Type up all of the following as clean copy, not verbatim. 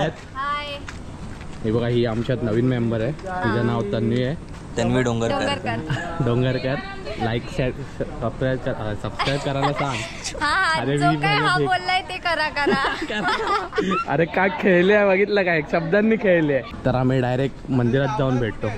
आहेत. हे बघा ही आमच्यात नवीन मेंबर आहे. तिचं नाव तन्वी आहे. तन्वी डोंगरकर. डोंगरकर. लाईक सबस्क्राईब करायला सांग. अरे बोललाय ते करा. अरे काय खेळले बघितलं काय शब्दांनी खेळले. तर आम्ही डायरेक्ट मंदिरात जाऊन भेटतो.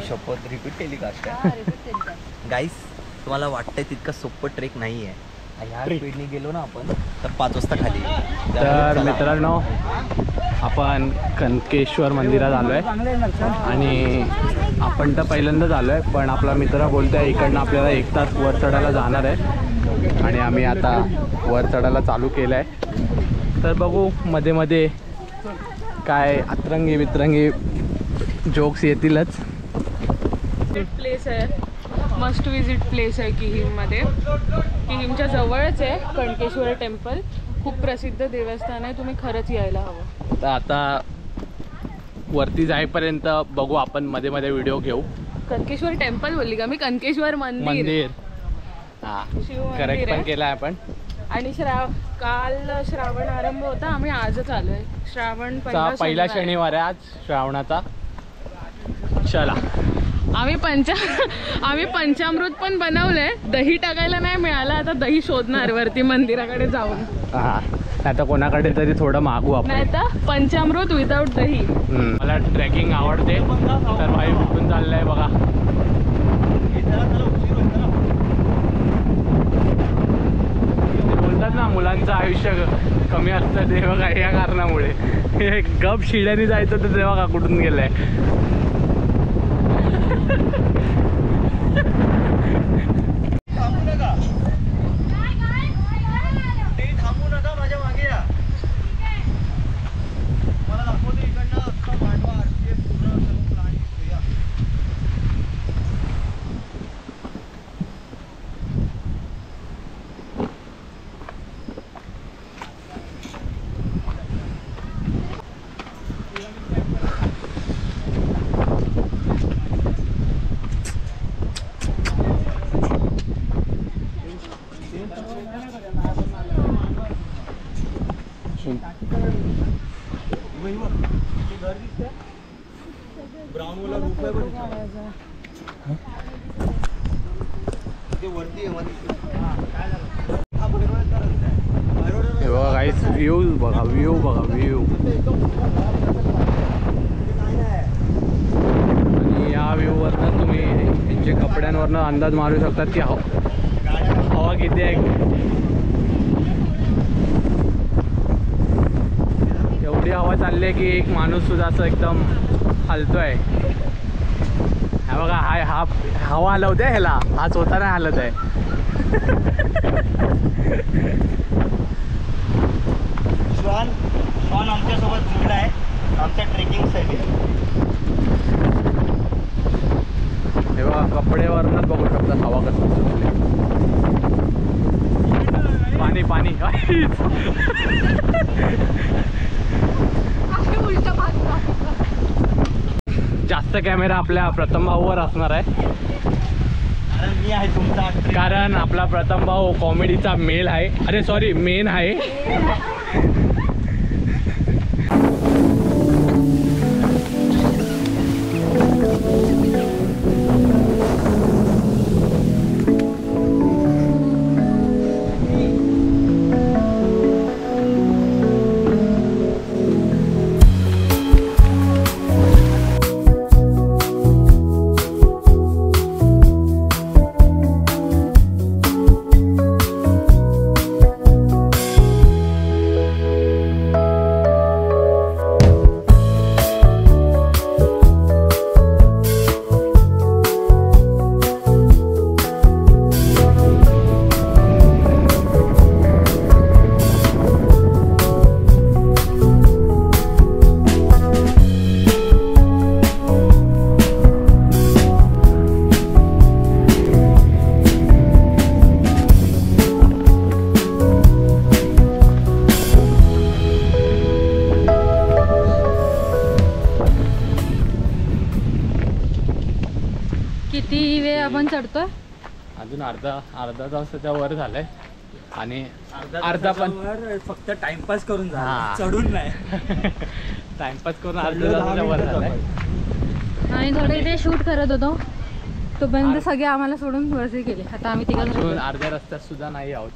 शपथ रिपीट केली का गाईस? तुम्हाला वाटतंय तितका सोपं ट्रेक नाही आहे. ह्या स्पीडने गेलो ना आपण तर 5 वाजता खाली. तर मित्रांनो आपण कनकेश्वर मंदिरात आलो आहे आणि आपण तर पहिल्यांदाच आलो आहे. पण आपला मित्र बोलतोय इकडनं आपल्याला 1 तास वर चढायला जाणार आहे आणि आम्ही आता वर चढायला चालू केलं आहे. तर बघू मध्ये मध्ये काय अतरंगी वितरंगी जोक्स येतीलच. प्लेस आहे, मस्ट विजिट प्लेस आहे किहीममध्ये. किहीमच्या जवळच आहे कणकेश्वर टेम्पल. खूप प्रसिद्ध देवस्थान आहे. तुम्ही खरंच यायला हवं. तर आता वरती जाईपर्यंत बघू आपण मध्ये मध्ये व्हिडिओ घेऊ. कणकेश्वर टेम्पल बोलली का मी? कणकेश्वर मंदिर. हा करेक्ट पण केला आपण. आणि काल श्रावण आरंभ होता. आम्ही आजच आलोय. श्रावण पहिला शनिवार आहे आज श्रावणाचा. चला आम्ही पंचामृत पण बनवलंय. दही टाकायला नाही मिळालं. आता दही शोधणार वरती मंदिराकडे जाऊन. हा आता कोणाकडे तरी थोडं मागू आपण. नाही तर पंचामृत विदाऊट दही. मला ट्रेकिंग आवडते. तर भाई कुठून चाललंय बघा. बोलतात ना मुलांचं आयुष्य कमी असतं ते बघा या कारणामुळे. हे गप शिड्याने जायचं तर ते बघा कुठून गेलंय. हे बघा गाईस व्ह्यू बघा व्ह्यू बघा व्ह्यू. आणि या व्ह्यूवरनं तुम्ही यांच्या कपड्यांवरनं अंदाज मारू शकतात की हवा किती आहे. एवढी हवा चालली आहे की एक माणूस सुद्धा असं एकदम हलतोय. हा बघा हा हवा हलवते ह्याला. हा स्वतः नाही हलत आहे. श्वान आमच्यासोबत जुळला आहे आमच्या ट्रेकिंगसाठी. हे बघा कपड्यावरनंच बघू शकता हवा कसं सुटली. पाणी पाणी जास्त कॅमेरा आपल्या प्रथम भाऊवर असणार आहे. मी आहे तुमचा. कारण आपला प्रथम भाऊ कॉमेडीचा मेल आहे. अरे सॉरी मेन आहे. आपण चढतोय अजून अर्धा तासाच्या वर झालंय आणि अर्धा पण फक्त टाइमपास करून हा. चढून नाही. टाइमपास करून अर्धा तासाच्या वर झालाय. आणि थोडे इथे शूट करत होतो तोपर्यंत सगळे आम्हाला सोडून वरती गेले. आता आम्ही तिकडे अजून अर्ध्या रस्त्यात सुद्धा नाही आहोत.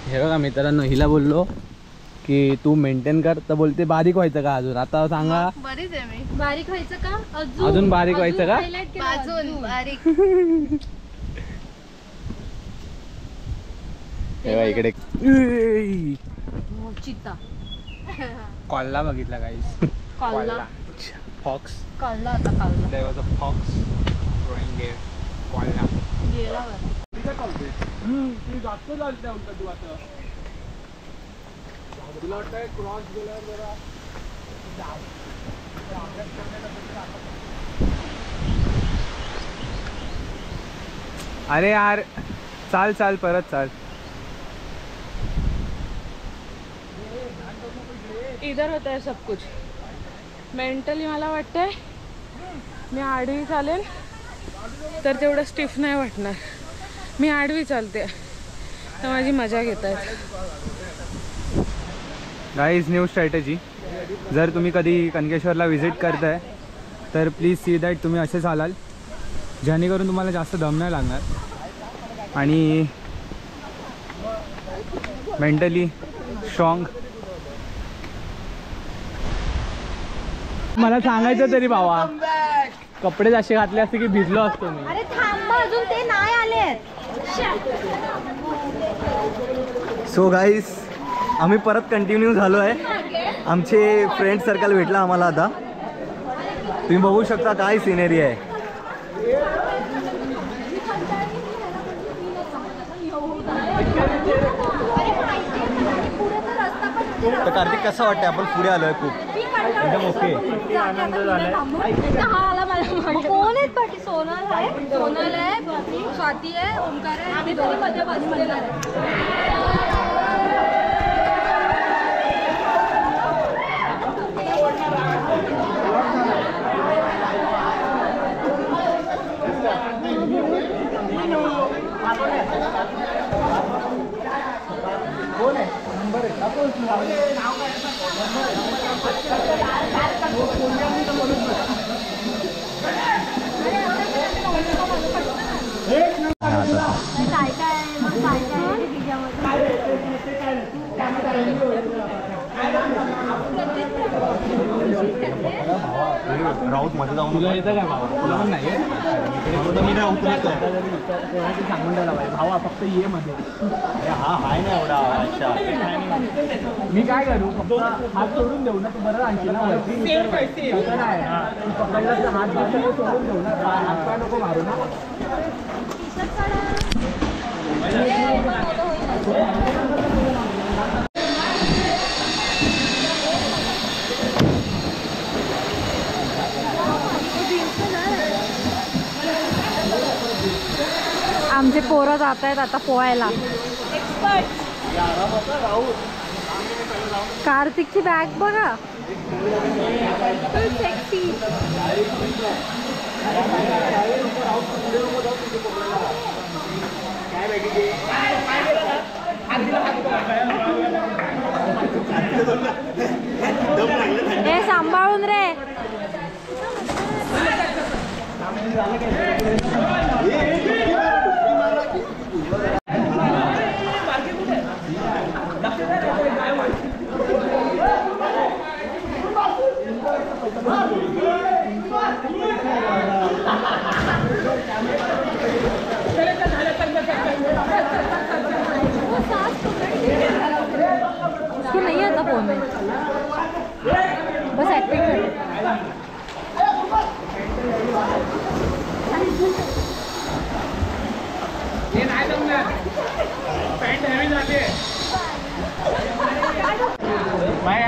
हे बघा मित्रांनो, हिला बोललो की तू मेंटेन कर तर बोलते बारीक व्हायचं का अजून. आता सांगा बरीच आहे मी. बारीक व्हायचं का अजून बारीक व्हायचं का? अजून बारीक. हे बघा इकडे चित्ता कॉलला बघितला गाईस. कॉलला फॉक्स कॉलला आता कॉलला there was a fox growing there. कॉलला गेला वर. जास्त चालते उलट तू आता. तुला वाटतंय क्रॉस गेल्यावर जरा अरे यार चाल चाल परत चाल. इधर होता है सब कुछ. मेंटली मला वाटतंय मी आडवी चालेल तर तेवढं स्टिफ नाही वाटणार. मी आडवी चालते तर माझी मजा घेत आहेत. गाईज न्यू स्ट्रॅटेजी, जर तुम्ही कधी कणकेश्वरला व्हिजिट करताय तर प्लीज सी दॅट तुम्ही असे चालाल जेणेकरून तुम्हाला जास्त दम नाही लागणार आणि मेंटली स्ट्रॉंग. मला सांगायचं तरी भावा, कपडे जसे घातले असते की भिजलो असतो मी. अरे थांबा, अजून ते नाही आलेत. सो गाईस आम्ही परत कंटिन्यू झालो आहे. आमचे फ्रेंड सर्कल भेटला आम्हाला. आता तुम्ही बघू शकता काय सिनेरी आहे. तर कार्तिक कसं वाटतं, आपण पुढे आलोय खूप एकदम ओके. कोण आहेत पाठी? सोनल आहे, सोनल आहे, स्वाती आहे, ओमकार आहे. आम्ही दोन्ही मध्ये बसलेलो आहे. काय काय मग काय काय राऊत मध्ये जाऊन तुला येतं काय भावा? तुला पण नाही सांगून द्यायला पाहिजे भावा, फक्त ये मध्ये. हा हाय ना एवढा. अच्छा मी काय करू, फक्त हात सोडून देऊ ना, तू बरं आणखी ना वरती. तसं नाही, तू पकडला तर हात बसला सोडून देऊ ना, हात पाय नको मारू ना. आमचे पोरं जात आहेत आता पोहायला. कार्तिकची बॅग बघा. सेक्सी. हे सांभाळून रे. उसको नहीं आता फोन में, बस एक्टिंग कर.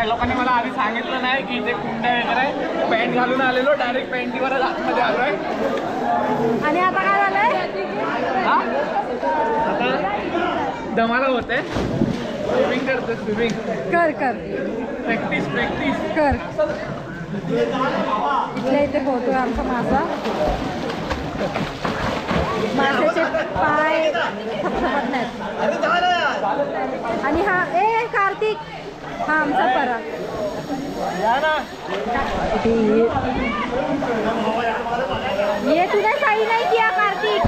लोकांनी मला आधी सांगितलं नाही की इथे कुंड्या वगैरे. पॅन्ट घालून आलेलो, डायरेक्ट पॅन्टीवरच आतमध्ये आलोय. आणि आता काय झालंय? दमाला होते कर कर कर. इथल्या इथे पोहतोय आमचा मासा. माशाचे पाय थपथपत नाहीत. आणि हा कार्तिक हा आमचा पराग. ये तूने सही नहीं किया कार्तिक.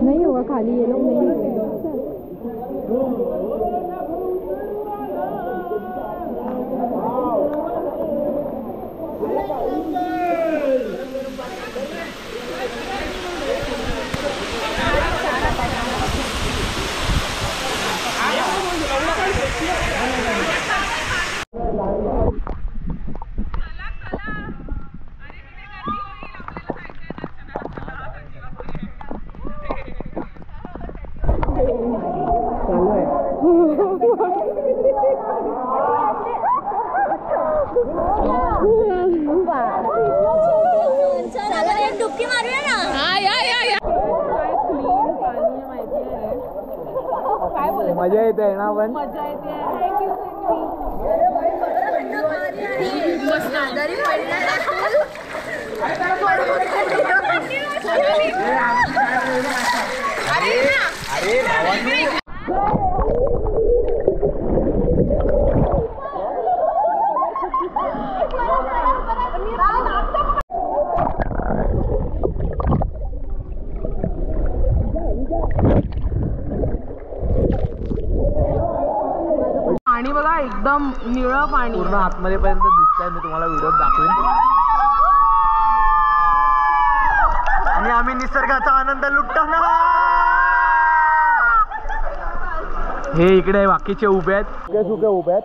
नहीं होगा खाली, ये लोग नहीं निकलेंगे. डुबकी मारूया ना. मजा येते ना पण. पाणी बघा एकदम निळं पाणी पूर्ण आतमध्ये पर्यंत दिसतंय. मी तुम्हाला व्हिडिओ दाखवेन. आणि आम्ही निसर्गाचा आनंद लुटताना. हे इकडे बाकीचे उभे आहेत, सुके उभे आहेत.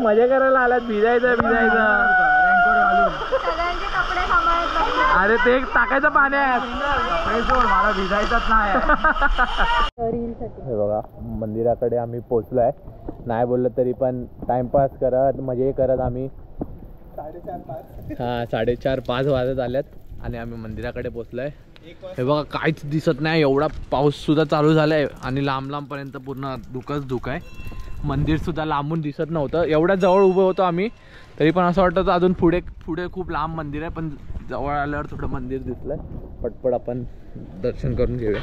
मजा करायला आलात. भिजायचं सगळ्यांचे कपडे सांभाळत. अरे ते टाकायचं पाण्यात. मला भिजायचंच नाही. हे बघा मंदिराकडे आम्ही पोचलोय. नाही बोललं तरी पण टाइमपास करत मजे करत आम्ही 4:30-5 वाजत आल्यात आणि आम्ही मंदिराकडे पोचलोय. हे बघा काहीच दिसत नाही. एवढा पाऊस सुद्धा चालू झालाय आणि लांब लांबपर्यंत पूर्ण धुकंच धुक आहे. मंदिर सुद्धा लांबून दिसत नव्हतं. एवढ्या जवळ उभं होतो आम्ही तरी पण असं वाटतं अजून पुढे खूप लांब मंदिर आहे. पण जवळ आल्यावर थोडं मंदिर दिसलंय. पटपट आपण दर्शन करून घेऊया.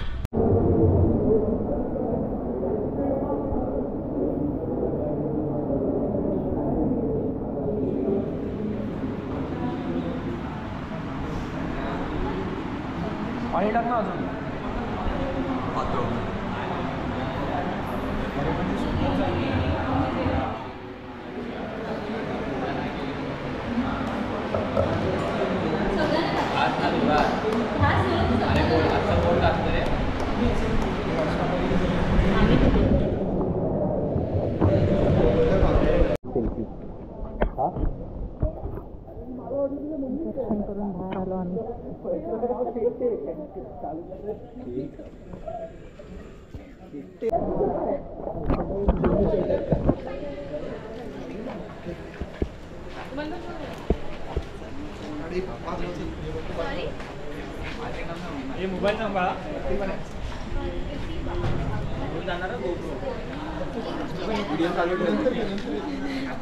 पाणी टाक ना अजून. करून बाहेर आलो आम्ही. मोबाईल नंबर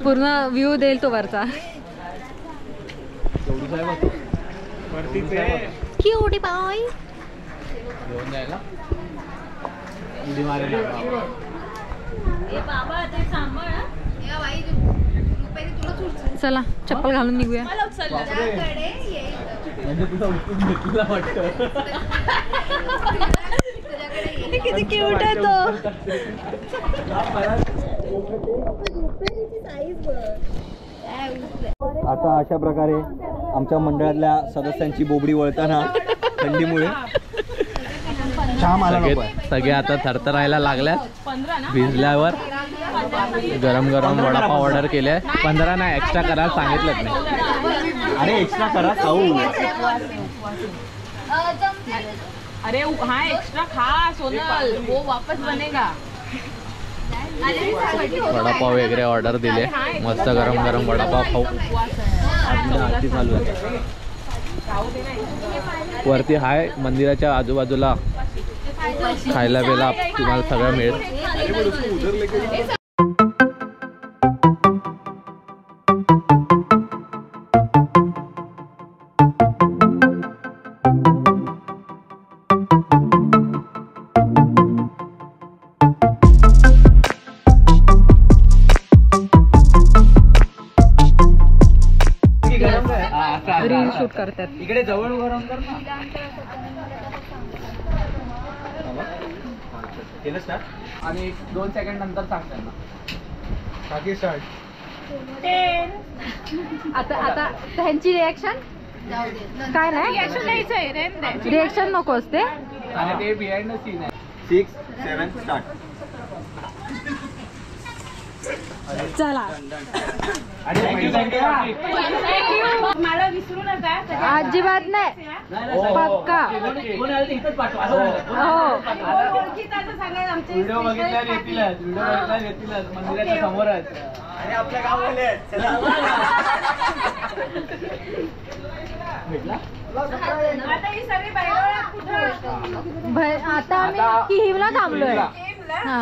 पूर्ण व्ह्यू देईल तो वरचा. क्यूटी बॉय घेऊन जायला उडी मारेल. चला चप्पल घालून निघूया. म्हणजे तुला उठून घेतला वाटतं. किती क्यूट आहे तो. आता अशा प्रकारे आमच्या मंडळातल्या सदस्यांची बोबडी वळताना थंडीमुळे सगळे आता थरथरायला लागल्यात भिजल्यावर गरम गरम वडापाव ऑर्डर केले 15 नाही एक्स्ट्रा करायला सांगितलं नाही. अरे एक्स्ट्रा करा खाऊ. अरे हाँ एक्स्ट्रा खा सोनल, वो वापस बनेगा. वडापाव वगैरे ऑर्डर दिले, मस्त गरम गरम वडापाव खाऊ. आरती चालू आहे वरती हाय मंदिराच्या आजूबाजूला खायला बिला तुम्हाला सगळं मिळेल. रील शूट करतात. इकडे जवळ गरम कर केलं स्टार्ट आणि 2 सेकंड नंतर सांग त्यांना. बाकी स्टार्ट. आता त्यांची रिॲक्शन काय नाही, रिॲक्शन नको असते. आणि ते बिहाइंड द सीन आहे. 6, 7 स्टार्ट. चला मला विसरू नका. अजिबात नाही, पक्का. हो व्हिडिओ बघितल्यावर येतीलच मंदिराच्या समोरच. आणि आपल्या गावाले चला. आता आम्ही किहिमला थांबलोय. हा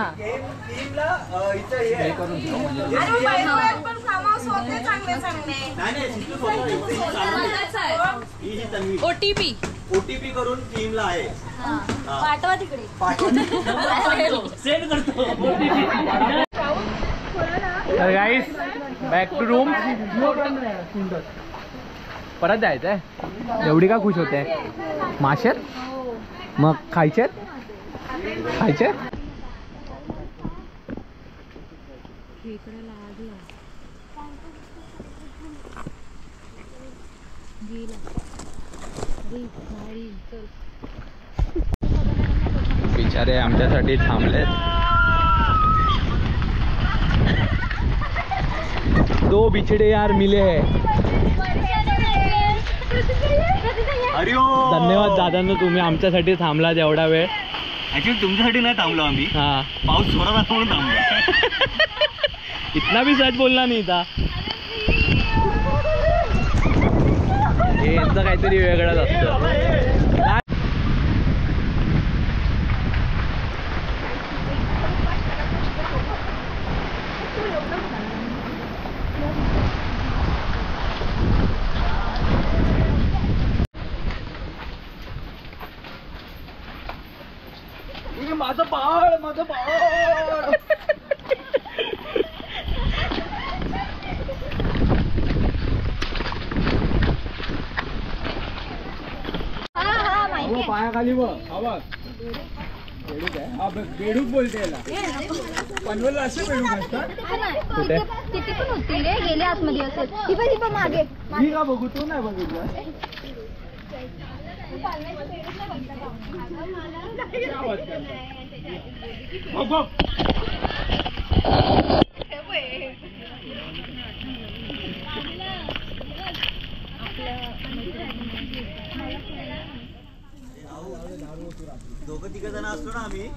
ओटीपी करून टीमला आहे. पाठवा तिकडे. सेंड करतो. तर गाईस बॅक टू रूम. परत जायचंय. एवढी का खुश होते? माशात मग खायचेत बिचारे आमच्यासाठी थांबलेत. 2 बिछड़े यार मिले हैं. धन्यवाद दादांनो, तुम्ही आमच्यासाठी थांबलात एवढा वेळ. ऍक्च्युली तुमच्यासाठी नाही थांबलो आम्ही, हा पाऊस थोडा म्हणून थांबलो. इतना भी सच बोलना नहीं था. हे यांचं काहीतरी वेगळंच असतं. माझं बाळ पायाखाली बेडूक बोलते पनवेलला असे बेडूक असतात. कुठे किती पण होती रे, गेले आतमध्ये असेल. ही पण मागे मी का बघू, तू नाही बघितलं. दोघं तिघ जण असतो ना आम्ही,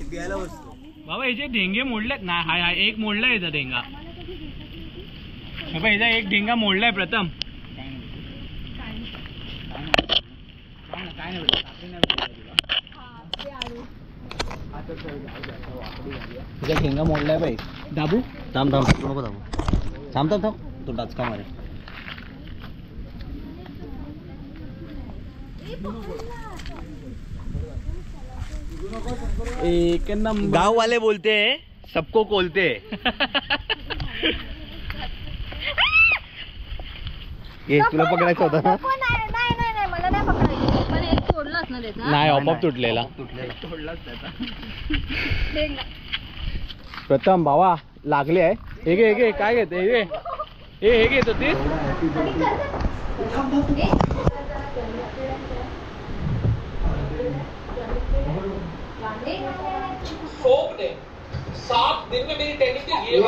प्यायला बसतो. बाबा याचे ढेंगे मोडलेत ना. हाय एक मोडलाय याचा ढेंगा. बाबा याचा एक ढेंगा मोडलाय प्रथम. तुझा ढेंगा मोडलाय बाई. दाबू थांब नको दाबू. थांब तो डाचका मारे. एक नंबर. गाँव वाले बोलते हैं सबको कोलते. ये तुला पकडायचं होतं ना. नाही मला नाही पकडायचं. पण एक सोडलाच ना त्याचा. नाही ऑपअप तुटलेला. प्रथम भावा लागले आहे. हे घे काय घेते हे घेतो ती शोक ने 7 दिन में मेरी ट्रेनिंग के लिए